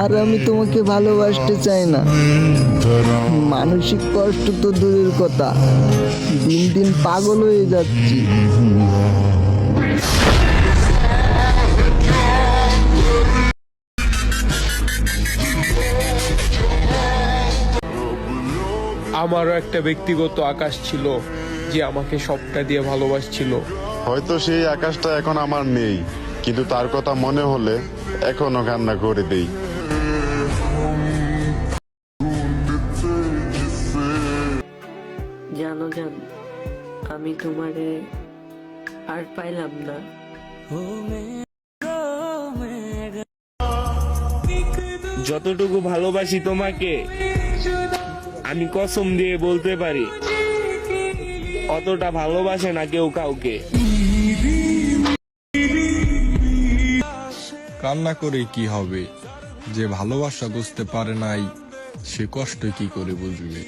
আর আমি তোমাকে ভালোবাসতে চাই না। মানসিক কষ্ট তো দূরের কথা, দিন দিন পাগল হয়ে যাচ্ছি। আমারও একটা ব্যক্তিগত আকাশ ছিল যে আমাকে সবটা দিয়ে ভালোবাসছিল। হয়তো সেই আকাশটা এখন আমার নেই, কিন্তু তার কথা মনে হলে এখনো কান্না করে দেই। জানো জান, আমি তোমারে আর পাইলাম না। যতটুকু ভালোবাসি তোমাকে আমি কসম দিয়ে বলতে পারি অতটা ভালোবাসে না কেউ কাউকে। কান্না করে কি হবে? যে ভালোবাসা বুঝতে পারে নাই সে কষ্ট কি করে বুঝবে?